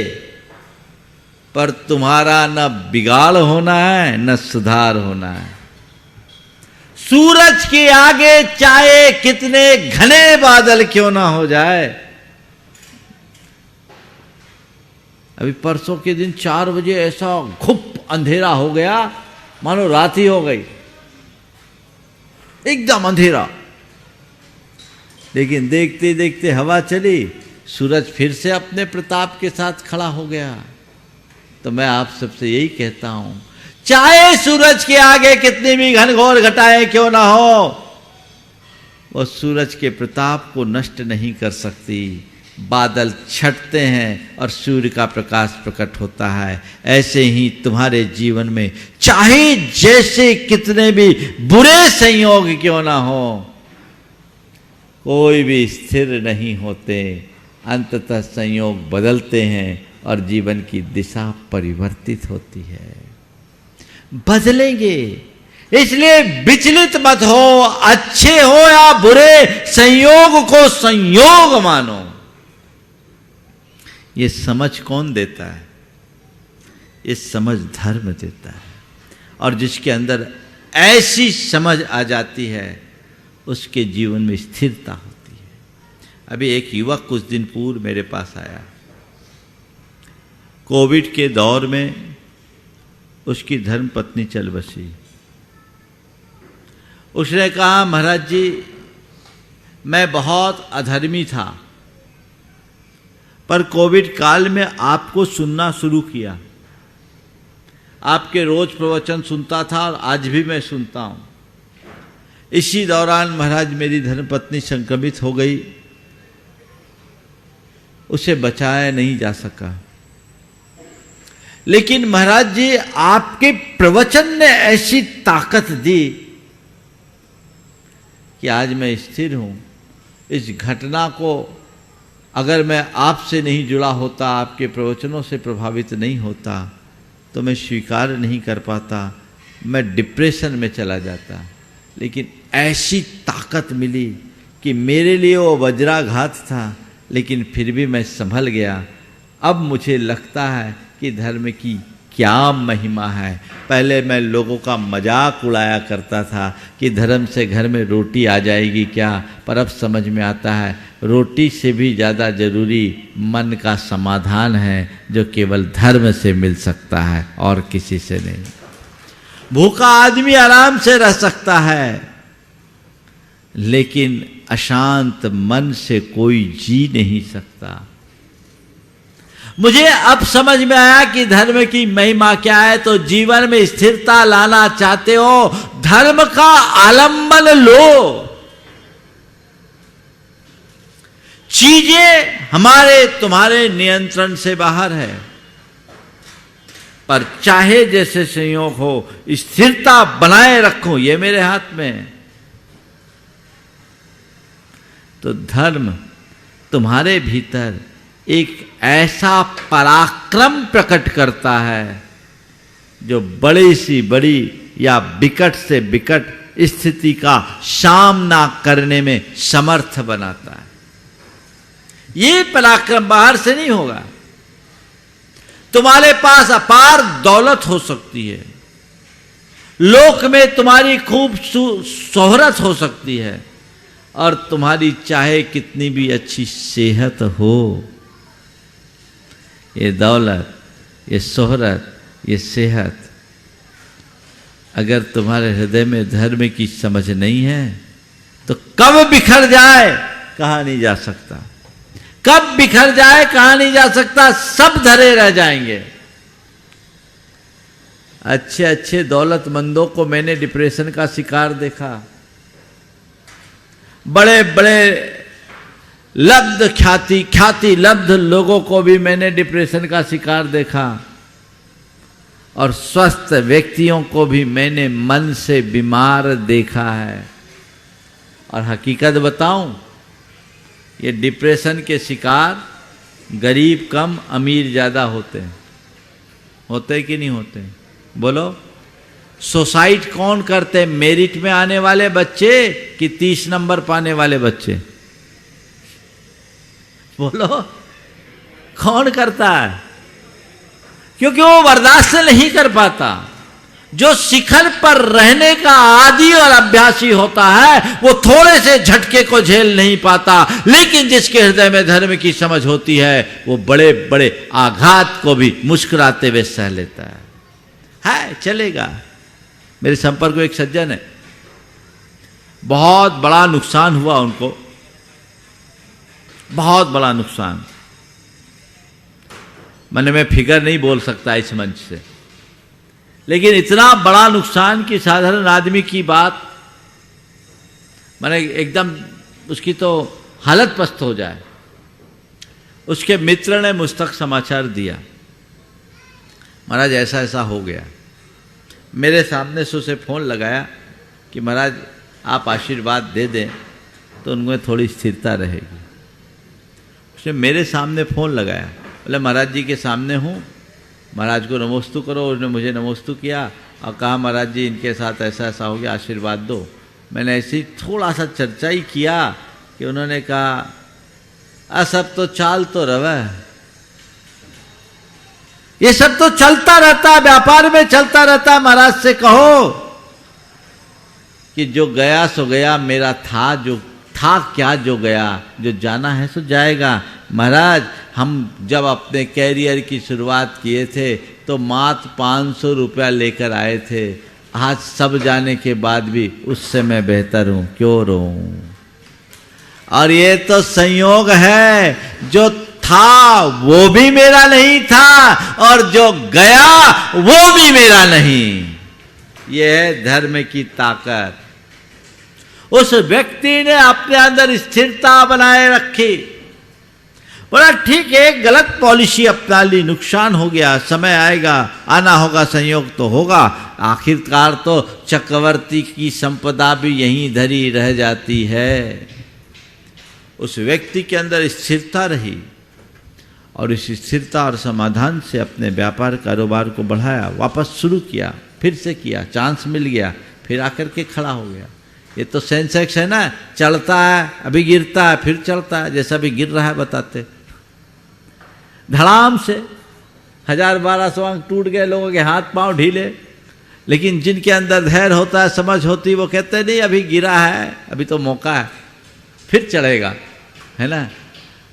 पर तुम्हारा न बिगाड़ होना है न सुधार होना है। सूरज के आगे चाहे कितने घने बादल क्यों ना हो जाए। अभी परसों के दिन 4 बजे ऐसा घुप अंधेरा हो गया मानो रात ही हो गई, एकदम अंधेरा। लेकिन देखते देखते हवा चली, सूरज फिर से अपने प्रताप के साथ खड़ा हो गया। तो मैं आप सबसे यही कहता हूं, चाहे सूरज के आगे कितनी भी घनघोर घटाएं क्यों ना हो, वो सूरज के प्रताप को नष्ट नहीं कर सकती। बादल छटते हैं और सूर्य का प्रकाश प्रकट होता है। ऐसे ही तुम्हारे जीवन में चाहे जैसे कितने भी बुरे संयोग क्यों ना हो, कोई भी स्थिर नहीं होते, अंततः संयोग बदलते हैं और जीवन की दिशा परिवर्तित होती है। बदलेंगे, इसलिए विचलित मत हो, अच्छे हो या बुरे, संयोग को संयोग मानो। ये समझ कौन देता है? ये समझ धर्म देता है, और जिसके अंदर ऐसी समझ आ जाती है उसके जीवन में स्थिरता होती है। अभी एक युवक कुछ दिन पूर्व मेरे पास आया। कोविड के दौर में उसकी धर्मपत्नी चल बसी। उसने कहा, महाराज जी मैं बहुत अधर्मी था, पर कोविड काल में आपको सुनना शुरू किया, आपके रोज प्रवचन सुनता था और आज भी मैं सुनता हूं। इसी दौरान महाराज मेरी धर्मपत्नी संक्रमित हो गई, उसे बचाया नहीं जा सका। लेकिन महाराज जी आपके प्रवचन ने ऐसी ताकत दी कि आज मैं स्थिर हूं। इस घटना को अगर मैं आपसे नहीं जुड़ा होता, आपके प्रवचनों से प्रभावित नहीं होता, तो मैं स्वीकार नहीं कर पाता, मैं डिप्रेशन में चला जाता। लेकिन ऐसी ताकत मिली कि मेरे लिए वो वज्राघात था, लेकिन फिर भी मैं संभल गया। अब मुझे लगता है कि धर्म की क्या महिमा है। पहले मैं लोगों का मजाक उड़ाया करता था कि धर्म से घर में रोटी आ जाएगी क्या, पर अब समझ में आता है रोटी से भी ज़्यादा जरूरी मन का समाधान है, जो केवल धर्म से मिल सकता है और किसी से नहीं। भूखा आदमी आराम से रह सकता है, लेकिन अशांत मन से कोई जी नहीं सकता। मुझे अब समझ में आया कि धर्म की महिमा क्या है। तो जीवन में स्थिरता लाना चाहते हो, धर्म का आलंबन लो। चीजें हमारे तुम्हारे नियंत्रण से बाहर है, पर चाहे जैसे संयोग हो, स्थिरता बनाए रखो, ये मेरे हाथ में है। तो धर्म तुम्हारे भीतर एक ऐसा पराक्रम प्रकट करता है जो बड़ी से बड़ी या विकट से विकट स्थिति का सामना करने में समर्थ बनाता है। ये पराक्रम बाहर से नहीं होगा। तुम्हारे पास अपार दौलत हो सकती है, लोक में तुम्हारी खूब शोहरत हो सकती है, और तुम्हारी चाहे कितनी भी अच्छी सेहत हो, ये दौलत, ये शोहरत, ये सेहत, अगर तुम्हारे हृदय में धर्म की समझ नहीं है तो कब बिखर जाए कहा नहीं जा सकता। कब बिखर जाए कहा नहीं जा सकता, सब धरे रह जाएंगे। अच्छे अच्छे दौलतमंदों को मैंने डिप्रेशन का शिकार देखा। बड़े बड़े लब्ध ख्याति लब्ध लोगों को भी मैंने डिप्रेशन का शिकार देखा, और स्वस्थ व्यक्तियों को भी मैंने मन से बीमार देखा है। और हकीकत बताऊं, ये डिप्रेशन के शिकार गरीब कम अमीर ज़्यादा होते हैं। होते कि नहीं होते? बोलो, सुसाइड कौन करते? मेरिट में आने वाले बच्चे कि 30 नंबर पाने वाले बच्चे? बोलो, कौन करता है? क्योंकि वो बर्दाश्त नहीं कर पाता। जो शिखर पर रहने का आदी और अभ्यासी होता है, वो थोड़े से झटके को झेल नहीं पाता। लेकिन जिसके हृदय में धर्म की समझ होती है, वो बड़े बड़े आघात को भी मुस्कुराते हुए सह लेता है। चलेगा। मेरे संपर्क में एक सज्जन है, बहुत बड़ा नुकसान हुआ उनको, बहुत बड़ा नुकसान। मैंने मैं फिगर नहीं बोल सकता इस मंच से, लेकिन इतना बड़ा नुकसान कि साधारण आदमी की बात, मैंने एकदम उसकी तो हालत पस्त हो जाए। उसके मित्र ने मुझ तक समाचार दिया, महाराज ऐसा ऐसा हो गया। मेरे सामने से उसे फ़ोन लगाया कि महाराज आप आशीर्वाद दे दें। तो उनमें थोड़ी स्थिरता रहेगी। उसने मेरे सामने फ़ोन लगाया, बोले महाराज जी के सामने हूँ, महाराज को नमोस्तु करो। उसने मुझे नमोस्तु किया और कहा महाराज जी इनके साथ ऐसा ऐसा हो गया, आशीर्वाद दो। मैंने ऐसे ही थोड़ा सा चर्चा ही किया कि उन्होंने कहा सब तो चाल तो रवा, ये सब तो चलता रहता है, व्यापार में चलता रहता है। महाराज से कहो कि जो गया सो गया, मेरा था जो था क्या, जो गया, जो जाना है सो जाएगा। महाराज हम जब अपने कैरियर की शुरुआत किए थे तो मात्र 500 रुपया लेकर आए थे, आज सब जाने के बाद भी उससे मैं बेहतर हूं, क्यों रहूं। और ये तो संयोग है, जो था वो भी मेरा नहीं था और जो गया वो भी मेरा नहीं। ये है धर्म की ताकत। उस व्यक्ति ने अपने अंदर स्थिरता बनाए रखी। बोला ठीक है, गलत पॉलिसी अपना ली, नुकसान हो गया, समय आएगा, आना होगा, संयोग तो होगा। आखिरकार तो चक्रवर्ती की संपदा भी यहीं धरी रह जाती है। उस व्यक्ति के अंदर स्थिरता रही और इस स्थिरता और समाधान से अपने व्यापार कारोबार को बढ़ाया, वापस शुरू किया, फिर से किया, चांस मिल गया, फिर आकर के खड़ा हो गया। ये तो सेंसेक्स है ना, चढ़ता है, अभी गिरता है, फिर चढ़ता है, जैसा भी गिर रहा है बताते। धड़ाम से 1000-1200 अंक टूट गए, लोगों के हाथ पांव ढीले, लेकिन जिनके अंदर धैर्य होता है, समझ होती, वो कहते नहीं अभी गिरा है, अभी तो मौका है, फिर चढ़ेगा, है ना।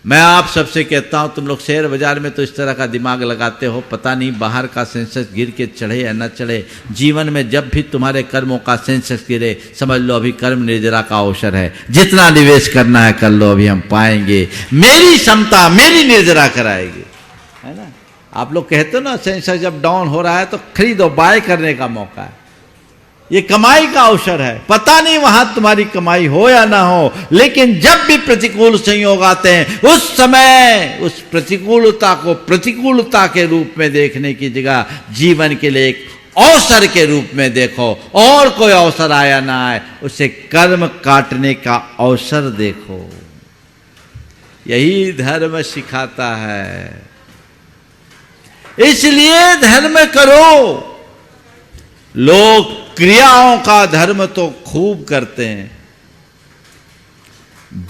मैं आप सबसे कहता हूं, तुम लोग शेयर बाजार में तो इस तरह का दिमाग लगाते हो, पता नहीं बाहर का सेंसेक्स गिर के चढ़े या न चढ़े। जीवन में जब भी तुम्हारे कर्मों का सेंसेक्स गिरे, समझ लो अभी कर्म निर्जरा का अवसर है, जितना निवेश करना है कर लो, अभी हम पाएंगे, मेरी क्षमता मेरी निर्जरा कराएगी, है ना। आप लोग कहते हो ना सेंसेक्स जब डाउन हो रहा है तो खरीदो, बाय करने का मौका है, ये कमाई का अवसर है। पता नहीं वहां तुम्हारी कमाई हो या ना हो, लेकिन जब भी प्रतिकूल संयोग आते हैं, उस समय उस प्रतिकूलता को प्रतिकूलता के रूप में देखने की जगह जीवन के लिए एक अवसर के रूप में देखो। और कोई अवसर आया ना आए, उसे कर्म काटने का अवसर देखो। यही धर्म सिखाता है। इसलिए धर्म करो। लोग क्रियाओं का धर्म तो खूब करते हैं,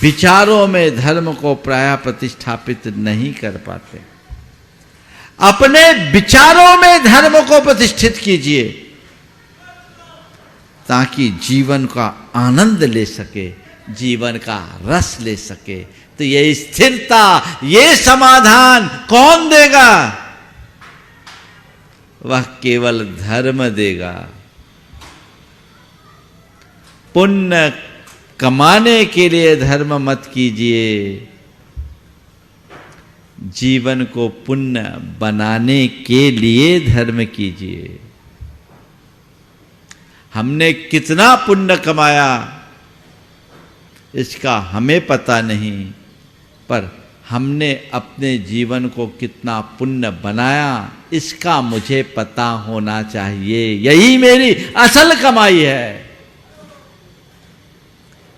विचारों में धर्म को प्रायः प्रतिष्ठापित नहीं कर पाते। अपने विचारों में धर्म को प्रतिष्ठित कीजिए ताकि जीवन का आनंद ले सके, जीवन का रस ले सके। तो ये स्थिरता, ये समाधान कौन देगा? वह केवल धर्म देगा। पुण्य कमाने के लिए धर्म मत कीजिए, जीवन को पुण्य बनाने के लिए धर्म कीजिए। हमने कितना पुण्य कमाया इसका हमें पता नहीं, पर हमने अपने जीवन को कितना पुण्य बनाया इसका मुझे पता होना चाहिए। यही मेरी असल कमाई है।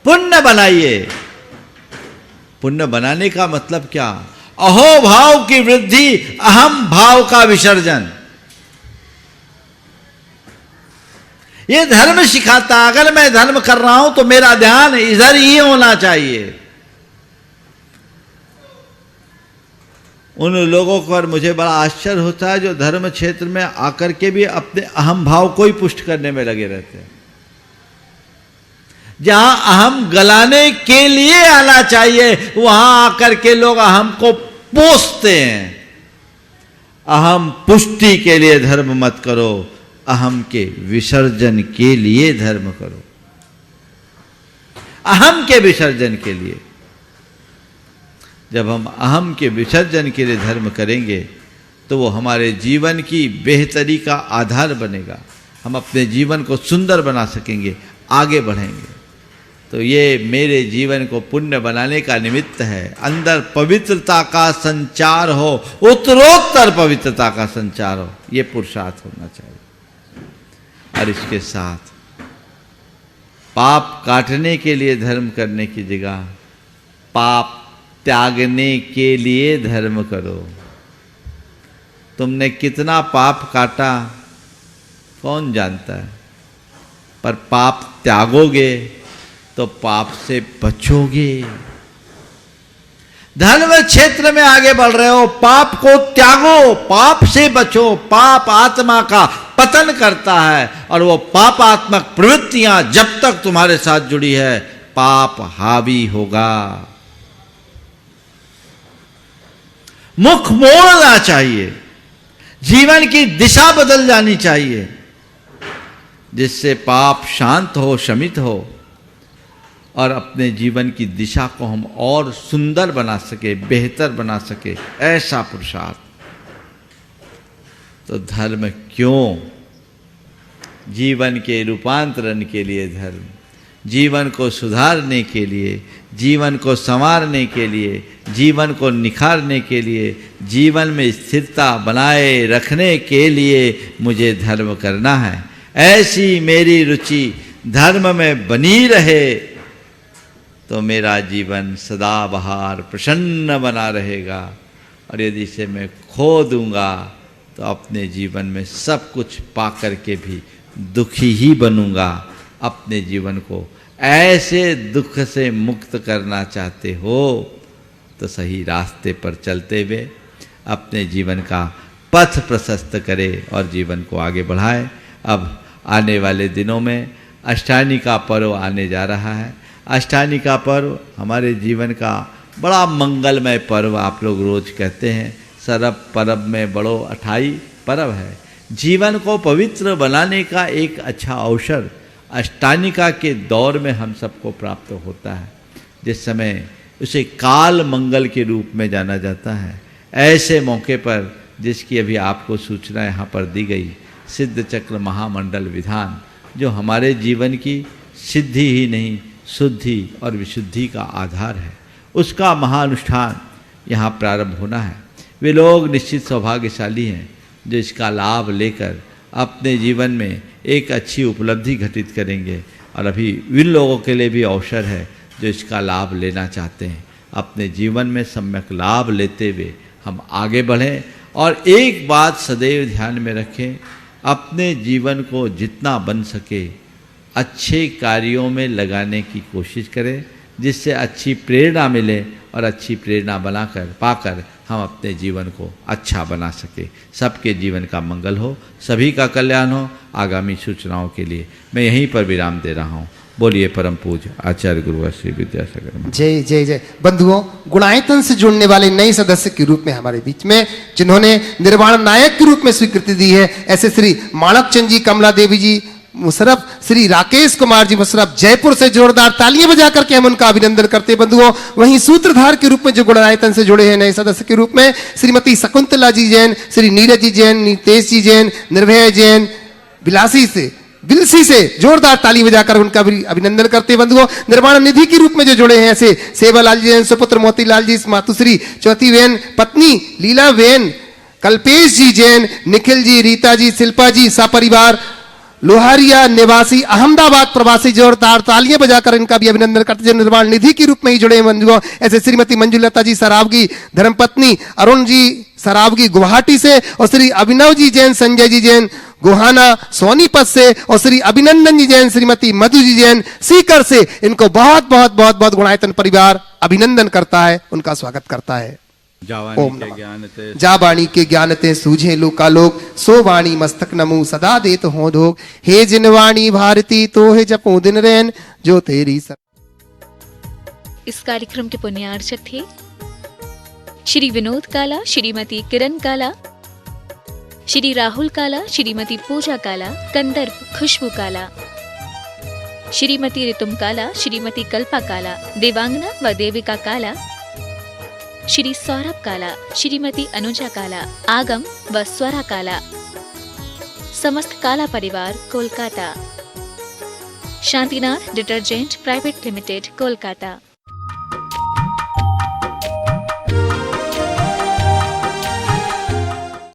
पुण्य बनाइए। पुण्य बनाने का मतलब क्या? अहो भाव की वृद्धि, अहम भाव का विसर्जन। ये धर्म सिखाता, अगर मैं धर्म कर रहा हूं तो मेरा ध्यान इधर ही होना चाहिए। उन लोगों पर मुझे बड़ा आश्चर्य होता है जो धर्म क्षेत्र में आकर के भी अपने अहम भाव को ही पुष्ट करने में लगे रहते हैं। जहां अहम गलाने के लिए आना चाहिए, वहां आकर के लोग अहम को पोसते हैं। अहम पुष्टि के लिए धर्म मत करो, अहम के विसर्जन के लिए धर्म करो। अहम के विसर्जन के लिए। जब हम अहम के विसर्जन के लिए धर्म करेंगे तो वो हमारे जीवन की बेहतरी का आधार बनेगा। हम अपने जीवन को सुंदर बना सकेंगे, आगे बढ़ेंगे। तो ये मेरे जीवन को पुण्य बनाने का निमित्त है। अंदर पवित्रता का संचार हो, उत्तरोत्तर पवित्रता का संचार हो, ये पुरुषार्थ होना चाहिए। और इसके साथ पाप काटने के लिए धर्म करने की जगह पाप त्यागने के लिए धर्म करो। तुमने कितना पाप काटा कौन जानता है, पर पाप त्यागोगे तो पाप से बचोगे। धर्म क्षेत्र में आगे बढ़ रहे हो, पाप को त्यागो, पाप से बचो। पाप आत्मा का पतन करता है और वो पापात्मक प्रवृत्तियां जब तक तुम्हारे साथ जुड़ी है पाप हावी होगा। मुख मोड़ना चाहिए, जीवन की दिशा बदल जानी चाहिए, जिससे पाप शांत हो, शमित हो और अपने जीवन की दिशा को हम और सुंदर बना सके, बेहतर बना सके, ऐसा पुरुषार्थ। तो धर्म क्यों? जीवन के रूपांतरण के लिए धर्म, जीवन को सुधारने के लिए, जीवन को संवारने के लिए, जीवन को निखारने के लिए, जीवन में स्थिरता बनाए रखने के लिए मुझे धर्म करना है। ऐसी मेरी रुचि धर्म में बनी रहे तो मेरा जीवन सदाबहार प्रसन्न बना रहेगा। और यदि इसे मैं खो दूंगा तो अपने जीवन में सब कुछ पा कर के भी दुखी ही बनूंगा। अपने जीवन को ऐसे दुख से मुक्त करना चाहते हो तो सही रास्ते पर चलते हुए अपने जीवन का पथ प्रशस्त करे और जीवन को आगे बढ़ाए। अब आने वाले दिनों में अष्टमी का पर्व आने जा रहा है। अष्टमी का पर्व हमारे जीवन का बड़ा मंगलमय पर्व आप लोग रोज कहते हैं। सरब परब में बड़ो अठाई पर्व है। जीवन को पवित्र बनाने का एक अच्छा अवसर अष्टानिका के दौर में हम सबको प्राप्त होता है, जिस समय उसे काल मंगल के रूप में जाना जाता है। ऐसे मौके पर जिसकी अभी आपको सूचना यहाँ पर दी गई, सिद्ध चक्र महामंडल विधान, जो हमारे जीवन की सिद्धि ही नहीं शुद्धि और विशुद्धि का आधार है, उसका महानुष्ठान यहाँ प्रारंभ होना है। वे लोग निश्चित सौभाग्यशाली हैं जो इसका लाभ लेकर अपने जीवन में एक अच्छी उपलब्धि घटित करेंगे। और अभी उन लोगों के लिए भी अवसर है जो इसका लाभ लेना चाहते हैं। अपने जीवन में सम्यक लाभ लेते हुए हम आगे बढ़ें और एक बात सदैव ध्यान में रखें, अपने जीवन को जितना बन सके अच्छे कार्यों में लगाने की कोशिश करें, जिससे अच्छी प्रेरणा मिले और अच्छी प्रेरणा बनाकर पाकर हम अपने जीवन को अच्छा बना सके। सबके जीवन का मंगल हो, सभी का कल्याण हो। आगामी सूचनाओं के लिए मैं यहीं पर विराम दे रहा हूँ। बोलिए परम पूज्य आचार्य गुरुवर श्री विद्यासागर। जय जय जय। बंधुओं, गुणायतन से जुड़ने वाले नए सदस्य के रूप में हमारे बीच में जिन्होंने निर्वाण नायक के रूप में स्वीकृति दी है, ऐसे श्री माणक चंद जी, कमला देवी जी मुशर्रफ, श्री राकेश कुमार जी मुशर्रफ, जयपुर से जोरदार तालियां बजा करके हम उनका अभिनंदन करते हैं। बंधुओं, वहीं सूत्रधार के रूप में जो गुणायतन से जुड़े हैं नए सदस्य के रूप में श्रीमती शकुंतला जी जैन, श्री नीरज जी जैन, नितेश जी जैन, निर्भय जैन, बिलसी से जोरदार ताली बजाकर उनका भी अभिनंदन करते हैं। बंधुओं, निर्वाण निधि के रूप में जो जुड़े हैं ऐसे सेवालाल जी जैन, सुपुत्र मोतीलाल जी, मातुश्री चौथी वेन, पत्नी लीला वेन, कल्पेश जी जैन, निखिल जी, रीता जी, शिल्पा जी, सपरिवार लोहारिया निवासी अहमदाबाद प्रवासी, जोरदार तालियां बजाकर इनका भी अभिनंदन करते हैं। निर्वाण निधि के रूप में ही जुड़े हैं बंधुओं, ऐसे श्रीमती मंजुलता जी सरावगी, धर्मपत्नी अरुण जी सरावगी गुवाहाटी से, और श्री अभिनव जी जैन, संजय जी जैन गोहाना सोनीपत से, और श्री अभिनंदन जी जैन, श्रीमती मधु जी जैन सीकर से। इनको बहुत बहुत बहुत बहुत गुणायतन परिवार अभिनंदन करता है, उनका स्वागत करता है। जा वाणी के ज्ञान ते सूझे लोकालोक, सो वाणी मस्तक नमु सदा देत हो धोक। हे जिन वाणी भारती तो हे जपो दिन रैन, जो तेरी सब। इस कार्यक्रम के पुण्यार्चक थे श्री विनोद काला, श्रीमती किरण काला, श्री राहुल काला, श्रीमती पूजा काला, कंदर्प खुशबू काला, श्रीमती ऋतुम काला, श्रीमती कल्पा काला, देवांगना व देविका काला, श्री सौरभ काला, श्रीमती अनुजा काला, आगम व स्वरा काला, समस्त काला परिवार Kolkata, Shantinath detergent private limited Kolkata.